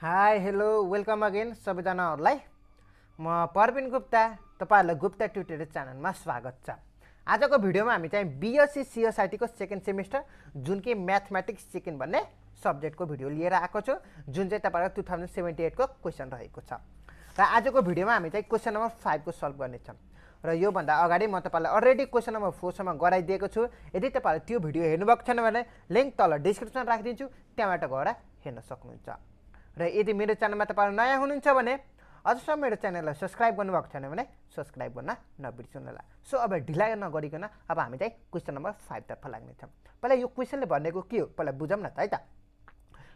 High hello welcome again सबैजनाहरूलाई। म प्रवीण गुप्ता, तपाईँहरूलाई गुप्ता ट्युटोरियल च्यानलमा स्वागत छ। आजको भिडियोमा हामी चाहिँ Bsc.CSIT को सेकेन्ड सेमिस्टर जुन कि म्याथमेटिक्स सेकेन्ड भन्ने सब्जेक्टको भिडियो लिएर आएको छु, जुन चाहिँ तपाईँहरूको 2078 को क्वेसन रहेको छ। र आजको भिडियोमा हामी चाहिँ क्वेसन नम्बर 5 को सल्भ गर्नेछौँ। र योभन्दा अगाडि म तपाईँलाई अलरेडी क्वेसन नम्बर 4 सम्म गराइदिएको छु। यदि तपाईँहरूले त्यो भिडियो हेर्नुभएको छैन भने लिङ्क तल डिस्क्रिप्सनमा राखिदिन्छु, त्यहाँबाट गएर हेर्न सक्नुहुन्छ। र यदि मेरो च्यानलमा तपाईँहरू नयाँ हुनुहुन्छ भने अझसम्म मेरो च्यानललाई सब्सक्राइब गर्नुभएको छैन भने सब्सक्राइब गर्न नबिर्सनु होला। सो अब ढिला नगरिकन अब हामी चाहिँ क्वेसन नम्बर 5 तर्फ लाग्नेछौँ। पहिला यो क्वेसनले भनेको के हो पहिला बुझौँ न त है त।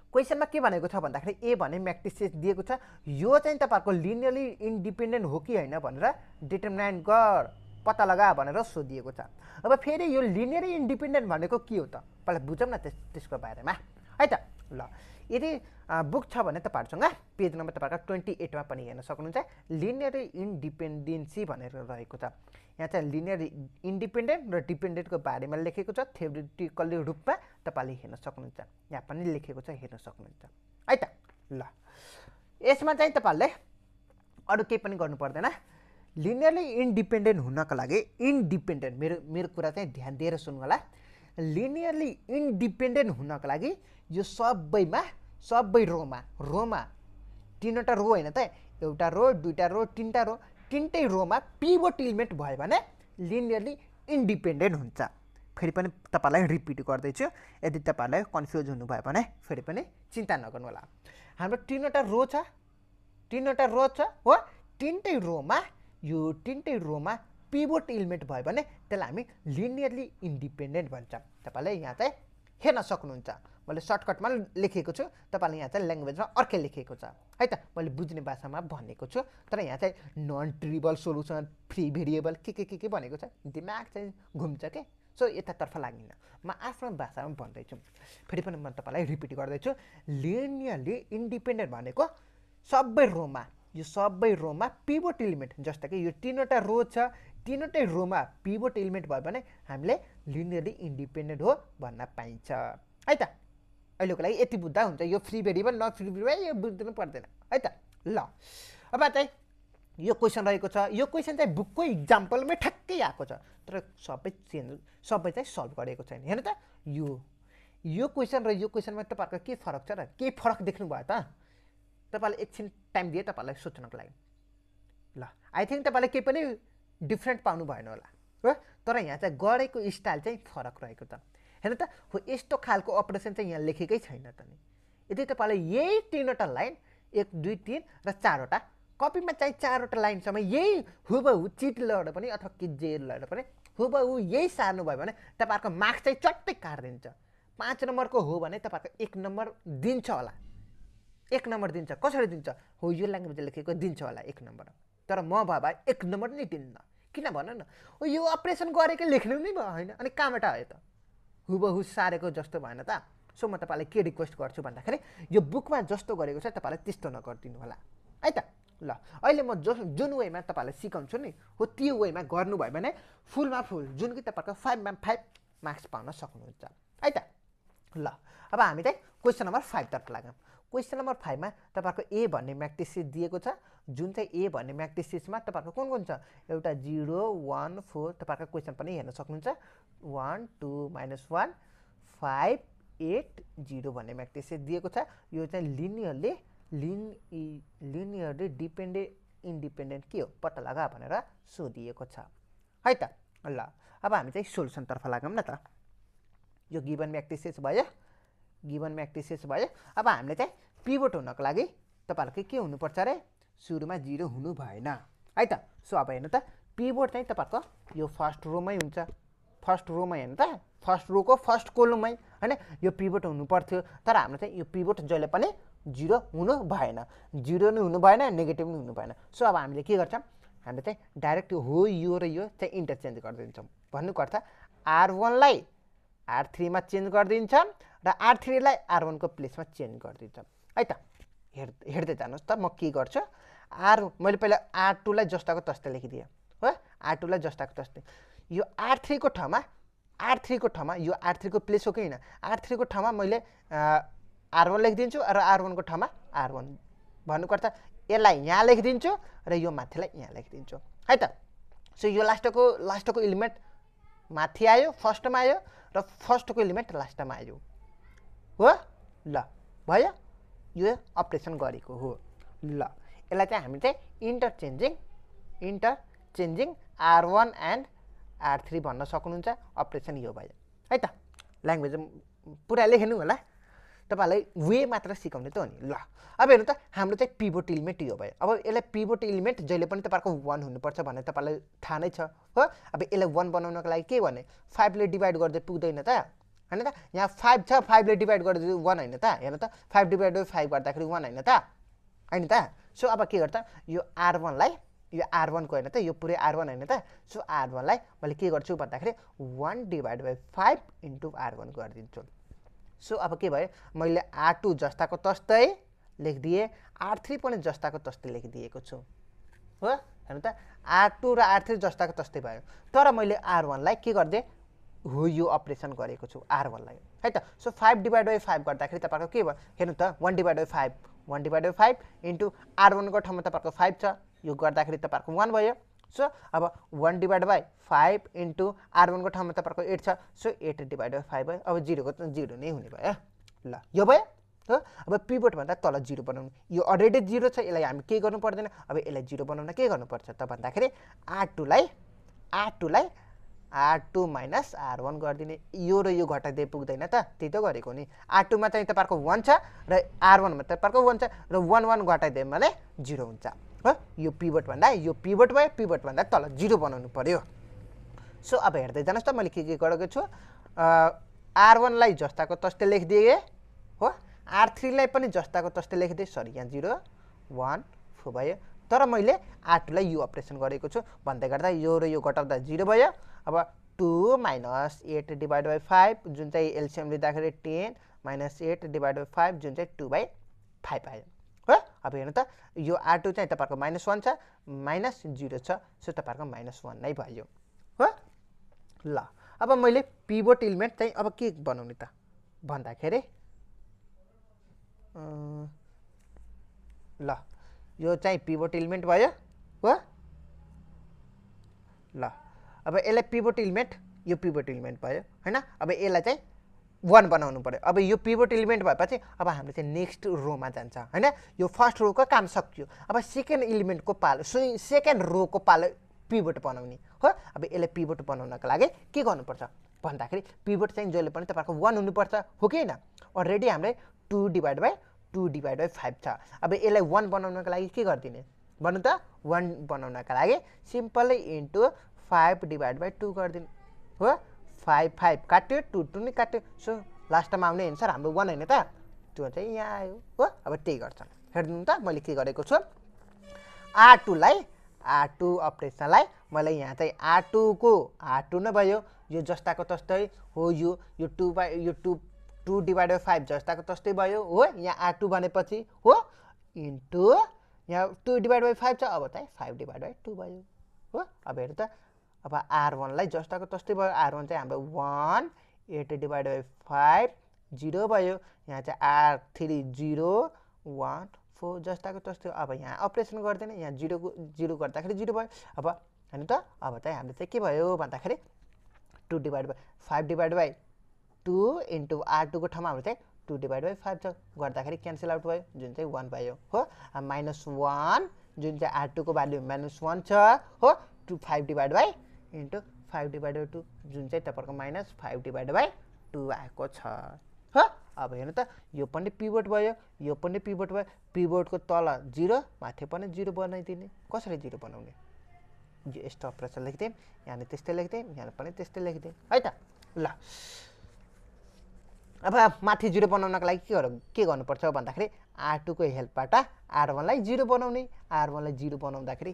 क्वेसनमा के भनेको छ भन्दाखेरि ए भने म्याट्रिसेस दिएको छ, यो चाहिँ तपाईँहरूको लिनियरली इन्डिपेन्डेन्ट हो कि होइन भनेर डिटर्मिनेन्ट गर पत्ता लगा भनेर सोधिएको छ। अब फेरि यो लिनियरली इन्डिपेन्डेन्ट भनेको के हो त पहिला बुझौँ न त्यसको बारेमा है त। ल यदि बुक छ भने तपाईँहरूसँग पेज नम्बर तपाईँहरूको 28 मा पनि हेर्न सक्नुहुन्छ। लिनियरली इन्डिपेन्डेन्सी भनेर रहेको छ। यहाँ चाहिँ लिनियरली इन्डिपेन्डेन्ट र डिपेन्डेन्टको बारेमा लेखेको छ, थ्योरिटिकली रूपमा तपाईँले हेर्न सक्नुहुन्छ। यहाँ पनि लेखेको छ, हेर्न सक्नुहुन्छ है त। ल यसमा चाहिँ तपाईँहरूले अरू केही पनि गर्नु पर्दैन। लिनियरली इन्डिपेन्डेन्ट हुनको लागि इन्डिपेन्डेन्ट मेरो कुरा चाहिँ ध्यान दिएर सुन्नु होला। लिनियरली इन्डिपेन्डेन्ट हुनको लागि यो सबै रोमा तीनवटा रो होइन त, एउटा रो दुईटा रो तीनटा रो, तीनटै रोमा पिभट इलिमेन्ट भयो भने लिनियरली इन्डिपेन्डेन्ट हुन्छ। फेरि पनि तपाईँलाई रिपिट गर्दैछु, यदि तपाईँहरूलाई कन्फ्युज हुनुभयो भने फेरि पनि चिन्ता नगर्नु होला। हाम्रो तीनवटा रो छ हो, तीनटै रोमा पिभट इलिमेन्ट भयो भने त्यसलाई हामी लिनियरली इन्डिपेन्डेन्ट भन्छ। तपाईँले यहाँ चाहिँ हेर्न सक्नुहुन्छ, मैले सर्टकटमा लेखेको छु, तपाईँले यहाँ चाहिँ ल्याङ्ग्वेजमा अर्कै लेखेको छ है त। मैले बुझ्ने भाषामा भनेको छु, तर यहाँ चाहिँ नन ट्रिबल सोल्युसन, फ्री भेरिएबल के भनेको छ, दिमाग चाहिँ घुम्छ के। सो यतातर्फ लाग्दैन, म आफ्नो भाषामा भन्दैछु। फेरि पनि म तपाईँलाई रिपिट गर्दैछु। लिनियरली इन्डिपेन्डेन्ट भनेको सबै रोमा पिभट इलिमेन्ट, जस्तो कि यो तीनवटा रो छ, तीनवटै रोमा पिभट इलिमेन्ट भयो भने हामीले लिनियरली इन्डिपेन्डेन्ट हो भन्न पाइन्छ है त। अहिलेको लागि यति बुझ्दा हुन्छ। यो फ्री भेरिएबल न फ्री भेरिएबल यो बुझ्नु पर्दैन है त। ल अब चाहिँ यो क्वेसन रहेको छ। यो क्वेसन चाहिँ बुकको इक्जाम्पलमै ठ्याक्कै आएको छ, तर सबै चाहिँ सल्भ गरेको छैन। हेर्नु त, यो क्वेसन र यो क्वेसनमा तपाईँहरूको के फरक छ र के फरक देख्नुभयो त? तपाईँलाई एकछिन टाइम दिए तपाईँलाई सोच्नको लागि। ल आई थिङ्क तपाईँले केही पनि डिफ्रेन्ट पाउनु भएन होला हो, तर यहाँ चाहिँ गरेको स्टाइल चाहिँ फरक रहेको छ। हेर्नु त, हो यस्तो खालको अपरेसन चाहिँ यहाँ लेखेकै छैन त नि। यदि तपाईँले यही तीनवटा लाइन 1 2 3 र 4वटा कपीमा चाहिँ 4वटा लाइनसम्म यही हुबहु चिट लगाएर पनि अथवा जेल लगाएर पनि हुबहु यही सार्नु भयो भने तपाईँहरूको मार्क्स चाहिँ चट्टै काटिदिन्छ। 5 नम्बरको हो भने तपाईँहरूको 1 नम्बर दिन्छ होला, 1 नम्बर दिन्छ। कसरी दिन्छ? हो यो ल्याङ्ग्वेज लेखेको दिन्छ होला 1 नम्बर, तर म भए 1 नम्बर नै दिन्न। किन भन न, हो यो अपरेसन गरेकै लेख्नु नै भयो होइन, अनि कहाँबाट आयो त? हुबहु सारेको जस्तो भएन त। सो म तपाईँलाई के रिक्वेस्ट गर्छु भन्दाखेरि यो बुकमा जस्तो गरेको छ तपाईँले त्यस्तो नगरिदिनु होला है त। ल अहिले म जुन वेमा तपाईँलाई सिकाउँछु नि हो त्यो वेमा गर्नुभयो भने फुलमा फुल जुन कि तपाईँको 5 मा 5 मार्क्स पाउन सक्नुहुन्छ है त। ल अब हामी चाहिँ क्वेसन नम्बर 5 तर्फ लाग्यौँ। क्वेसन नम्बर 5 मा तपाईँको ए भन्ने म्याट्रिसेस दिएको छ, जुन चाहिँ ए भन्ने म्याट्रिसेसमा तपाईँको कुन छ, एउटा 0 1 4, तपाईँको क्वेसन पनि हेर्न सक्नुहुन्छ। 1 2 -1 5 8 0 भन्ने म्याट्रिसेस दिएको छ। यो चाहिँ लिनियरली इन्डिपेन्डेन्ट के हो पत्ता लगा भनेर सोधिएको छ है त। ल अब हामी चाहिँ सोल्युसनतर्फ लागौँ न त। यो गिभन म्याट्रिसेस भयो। अब हामीले चाहिँ पिभट हुनको लागि तपाईँहरूको के हुनुपर्छ अरे, सुरुमा 0 हुनु भएन है त। सो अब हेर्नु त, पिभट चाहिँ तपाईँहरूको यो फर्स्ट रोमै हुन्छ, हेर्नु त, फर्स्ट रोको फर्स्ट कोलममै होइन, यो पिभट हुनु पर्थ्यो। तर हाम्रो चाहिँ यो पिभट जहिले पनि 0 हुनु भएन, 0 नै हुनु भएन, नेगेटिभ नै हुनु भएन। सो अब हामीले के गर्छौँ, हामीले चाहिँ डाइरेक्ट हो यो र यो चाहिँ इन्टरचेन्ज गरिदिन्छौँ। भन्नुको अर्थ R1 लाई R3 मा चेन्ज गरिदिन्छौँ र R3 लाई R1 को प्लेसमा चेन्ज गरिदिन्छौँ है त। हेर्दै जानुहोस् त, म के गर्छु। मैले पहिला R2 लाई जस्ताको तस्तै लेखिदिएँ हो, R2 लाई जस्ताको तस्तै। यो R3 को ठाउँमा यो R3 को प्लेस हो कि होइन, R3 को ठाउँमा मैले R1 लेखिदिन्छु र R1 को ठाउँमा R1 भन्नुपर्छ। यसलाई यहाँ लेखिदिन्छु र यो माथिलाई यहाँ लेखिदिन्छु है त। सो यो लास्टको एलिमेन्ट माथि आयो, फर्स्टमा आयो र फर्स्टको एलिमेन्ट लास्टमा आयो हो। ल भयो, यो अपरेसन गरेको हो। ल यसलाई चाहिँ हामी चाहिँ इन्टरचेन्जिङ R1 एन्ड R3 भन्न सक्नुहुन्छ। अपरेसन यो भयो है त। ल्याङ्ग्वेज पुरा लेख्नु होला, तपाईहरुलाई वे मात्र सिकाउने त हो नि। ल अब हेर्नु त, हाम्रो चाहिँ पिभट एलिमेन्ट यो भयो। अब यसलाई पिभट एलिमेन्ट जहिले पनि तपाईहरुको 1 हुनुपर्छ भन्ने तपाईलाई थाहा नै छ हो। अब यसलाई 1 बनाउनको लागि के गर्ने, 5 ले डिभाइड गर्दै पुग्दैन त हैन त। यहाँ 5 छ, 5 ले डिभाइड गर्दै 1 हैन त। हेर्नु त, 5 डिभाइड बाइ 5 गर्दाखेरि 1 हैन त, हैन त। सो अब के गर्छ, यो R1 लाई, यो R1 को हैन त, यो पुरै R1 हैन त। सो R1 लाई मैले के गर्छु भन्दाखेरि 1 डिभाइड बाइ 5 इन्टु R1 गरिदिन्छु। सो अब के भयो, मैले R2 जस्ताको तस्तै लेखिदिए, R3 पनि जस्ताको तस्तै लेखिदिएको छु हो। हेर्नु त, R2 र R3 जस्ताको तस्तै भयो, तर मैले R1 लाई के गर्दे हो, यो अपरेसन गरेको छु R1 लाई है त। सो 5 डिभाइड बाइ 5 गर्दाखेरि तपाईहरुको के भयो, हेर्नु त, 1 डिभाइड बाइ 5 इन्टु R1 को ठाउँमा तपाईहरुको 5 छ, यो गर्दाखेरि तपाईहरुको 1 भयो। सो अब 1 डिभाइड बाइ 5 इन्टु R1 को ठाउँमा तपाईहरुको 8 छ, सो 8 डिभाइड बाइ 5 भयो। अब 0 को 0 नै हुने भयो। ल यो भयो हो। अब पिभट भन्दा तल 0 बनाउनु, यो अलरेडी 0 छ, यसलाई हामी के गर्नु पर्दैन। अब यसलाई 0 बनाउन के गर्नुपर्छ त भन्दाखेरि R2 लाई R2 माइनस R1 गरिदिने। यो र यो घटाइदिए पुग्दैन त, त्यही त गरेको नि। R2 मा चाहिँ तपाईहरुको 1 छ र R1 मा तपाईहरुको 1 छ र 1 गरिदिए भने 0 हुन्छ हो। यो पिभट भयो, पिभट भन्दा तल 0 बनाउनु पर्यो। सो अब हेर्दै जानुस् त, मैले के गरेको छु। R1 लाई जस्ताको तस्तै लेखिदिए हो, R3 लाई पनि जस्ताको तस्तै लेखिदिए। सरी, यहाँ 0 1 4 भयो, तर मैले R2 लाई यो अपरेसन गरेको छु भन्दै गर्दा यो र यो घटाउँदा 0 भयो। अब 2 माइनस 8 डिभाइड बाइ 5 जुन चाहिँ एलसिएम लिँदाखेरि 10 माइनस 8 डिभाइड बाइ 5 जुन चाहिँ 2/5 आयो हो। अब हेर्नु त, यो R2 चाहिँ तपाईहरुको -1 छ, -0 छ, सो तपाईहरुको -1 नै भयो हो। ल अब मैले पिभट एलिमेन्ट चाहिँ अब के बनाउने त भन्दाखेरि, ल यो चाहिँ पिभट एलिमेन्ट भयो हो। ल अब यसलाई पिभट एलिमेन्ट, यो पिभट एलिमेन्ट भयो हैन। अब यसलाई चाहिँ 1 बनाउनु पर्यो। अब यो पिभट एलिमेन्ट भएपछि अब हाम्रो चाहिँ नेक्स्ट रोमा जान्छ हैन। यो फर्स्ट रोको काम सकियो। अब सेकेन्ड एलिमेन्टको पालो, सेकेन्ड रोको पालो पिभट बनाउने हो। अब यसलाई पिभट बनाउनको लागि के गर्नुपर्छ भन्दाखेरि, पिभट चाहिँ जहिले पनि तपाईहरुको 1 हुनुपर्छ हो कि हैन। अलरेडी हामीले 2 डिभाइड बाइ 5 छ। अब यसलाई 1 बनाउनको लागि के गर्दिने भन्नु त, 1 बनाउनका लागि सिम्पली इन्टु 5 डिभाइड बाइ 2 गरिदिने हो। 5 काट्यो, 2 नि काट्यो, सो लास्टमा आउने एन्सर हाम्रो 1 हैन त, त्यो चाहिँ यहाँ आयो हो। अब त्यही गर्छ। हेर्नु त, मैले के गरेको छु, R2 अपरेसनलाई मैले यहाँ चाहिँ R2 नै भयो, यो जस्ताको तस्तै हो। यो 2 डिभाइड बाइ 5 जस्ताको तस्तै भयो हो। यहाँ R2 भनेपछि हो इन्टु यहाँ 2 डिभाइड बाइ 5 छ, अब चाहिँ 5 डिभाइड बाइ 2 भयो हो। अब हेर्नु त, अब R1 लाई जस्ताको तस्तै भयो। R1 चाहिँ हाम्रो 1, 8 डिभाइड बाइ 5 0 भयो। यहाँ चाहिँ R3 0 1 4 जस्ताको तस्तै। अब यहाँ अपरेसन गर्दैन, यहाँ 0 गर्दाखेरि 0 भयो। अब हैन त, अब चाहिँ हाम्रो चाहिँ के भयो भन्दाखेरि 2 divide by 5 divide by 2 into R2 को ठाउँमा हाम्रो चाहिँ 2 डिभाइड बाइ 5 छ, गर्दाखेरि क्यान्सल आउट भयो जुन चाहिँ 1 भयो हो। -1 जुन चाहिँ R2 को भ्यालु -1 छ हो। 5 divide by into 5 divide by 2 जुन चाहिँ तपाईहरुको -5 डिभाइड बाइ 2 आएको छ हो। अब हेर्नु त, यो पनि पिभट भयो, यो पनि पिभट भयो। पिभटको तल 0, माथि पनि 0 बनाइदिने। कसरी 0 बनाउने, यो यस्तो अपरेसन लेख्दियौँ, यहाँ त्यस्तै लेख्दियौँ, यहाँ पनि त्यस्तै लेख्दियौँ है त। ल अब माथि 0 बनाउनको लागि के गर्नुपर्छ भन्दाखेरि, R2 को हेल्पबाट R1 लाई 0 बनाउने। R1 लाई 0 बनाउँदाखेरि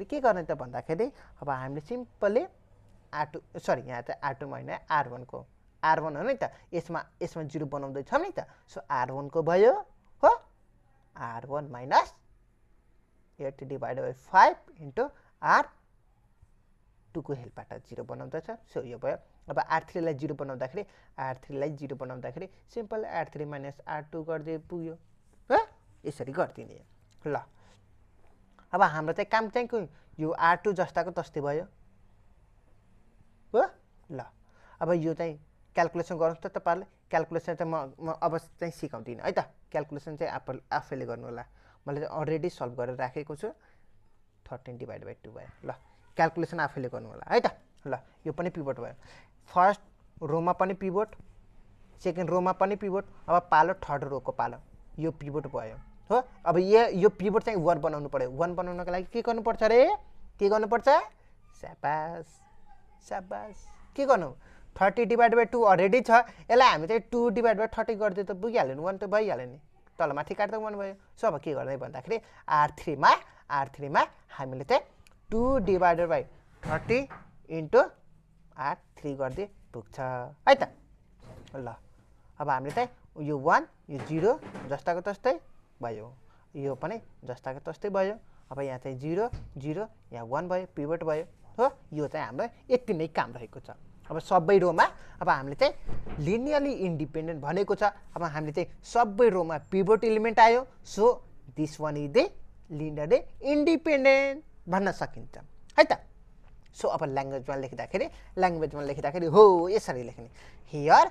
के गर्ने त भन्दाखेरि, अब हामीले सिम्पली यहाँ चाहिँ R2 होइन R1 को, R1 हो नि त, यसमा 0 बनाउँदैछौँ नि त। सो R1 को भयो हो। R1 minus 8 divide by 5 into R2 को हेल्पबाट 0 बनाउँदैछ, सो यो भयो। अब R3 लाई 0 बनाउँदाखेरि सिम्पल R3 माइनस R2 गरिदिए पुग्यो यसरी गरिदिने ल अब हाम्रो चाहिँ काम चाहिँ यो R2 जस्ताको तस्तै भयो हो ल अब यो चाहिँ क्याल्कुलेसन गर्नुहोस् त तपाईहरुले क्याल्कुलेसन चाहिँ म अब चाहिँ सिकाउँदिन है त क्याल्कुलेसन चाहिँ आफैले गर्नु होला मैले चाहिँ अलरेडी सल्भ गरेर राखेको छु 13 डिभाइड बाइ 2 भयो ल क्याल्कुलेसन आफैले गर्नु होला है त ल यो पनि पिभट भयो फर्स्ट रोमा पनि पिभट सेकेन्ड रोमा पनि पिभट अब पालो थर्ड रोको पालो यो पिभट भयो हो अब यो पिभट चाहिँ 1 बनाउनु पर्यो 1 बनाउनको लागि के गर्नुपर्छ रे के गर्नुपर्छ शाबास शाबास के गर्नु 30 डिभाइड बाइ 2 अलरेडी छ यसलाई हामी चाहिँ 2 डिभाइड बाइ 30 गर्दै त पुगिहाल्यो नि 1 त भइहाल्यो नि तल माथि काट्दा 1 भयो सो अब के गर्ने भन्दाखेरि R3 मा हामीले चाहिँ 2 डिभाइडेड बाइ 30 इन्टु R3 गर्दै पुग्छ है त ल अब हामीले चाहिँ यो 1 यो 0 जस्ताको तस्तै भयो यो पनि जस्ताको तस्तै भयो अब यहाँ चाहिँ 0 0 यहाँ 1 भयो पिभट भयो हो यो चाहिँ हाम्रो यति नै काम रहेको छ अब सबै रोमा अब हामीले चाहिँ लिनियरली इन्डिपेन्डेन्ट भनेको छ अब हामीले चाहिँ सबै रोमा पिभट एलिमेन्ट आयो so this one is the linearly independent भन्न सकिन्छ है त सो अब ल्याङ्ग्वेजमा लेख्दाखेरि हो यसरी लेख्ने हियर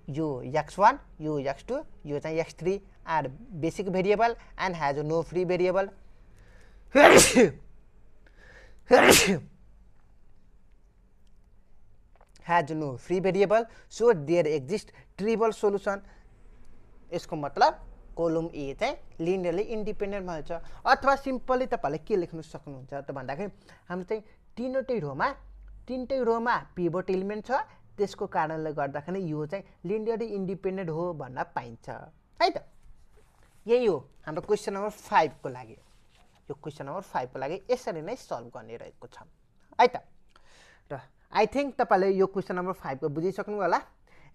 यो x1 यो x2 यो चाहिँ x3 are basic variable and has no free variable has no free variable so there exists trivial solution यसको मतलब कोलम ए चाहिँ लिनियरली इन्डिपेन्डेन्ट भन्छ अथवा सिम्पली तपाईले के लेख्न सक्नुहुन्छ त भन्दाखेरि हामी चाहिँ तीनटै रोमा पिभट एलिमेन्ट छ त्यसको कारणले गर्दाखेरि यो चाहिँ लिनियरली इन्डिपेन्डेन्ट हो भन्न पाइन्छ है त यही हो हाम्रो क्वेशन नम्बर 5 को लागि यो क्वेशन नम्बर 5 को लागि यसरी नै सल्भ गर्ने रहेको छ है त र आई थिंक तपाईले यो क्वेशन नम्बर 5 को बुझिसक्नु होला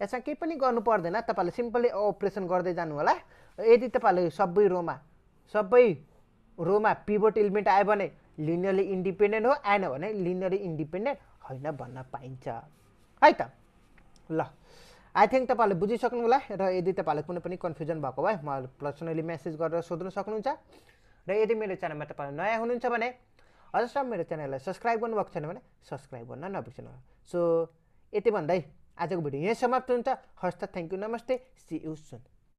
यसमा केही पनि गर्नु पर्दैन तपाईले सिम्पली अपरेसन गर्दै जानु होला यदि तपाईले सबै रोमा पिभट एलिमेन्ट आयो भने लिनियरली इन्डिपेन्डेन्ट हो आएन भने लिनियरली इन्डिपेन्डेन्ट हैन भन्न पाइन्छ है त ल आई थिंक तपाईले बुझिसक्नु होला र यदि तपाईलाई कुनै पनि कन्फ्युजन भएको भए मलाई पर्सनली मेसेज गरेर सोध्न सक्नुहुन्छ र यदि मेरो च्यानलमा तपाईले नयाँ हुनुहुन्छ भने अझसम्म मेरो च्यानललाई सब्स्क्राइब गर्नुभएको छैन भने सब्स्क्राइब गर्न नबिर्सनु सो यति भन्दै आजको भिडियो यही समाप्त हुन्छ हस्त थ्यांक यू नमस्ते सी यू सुन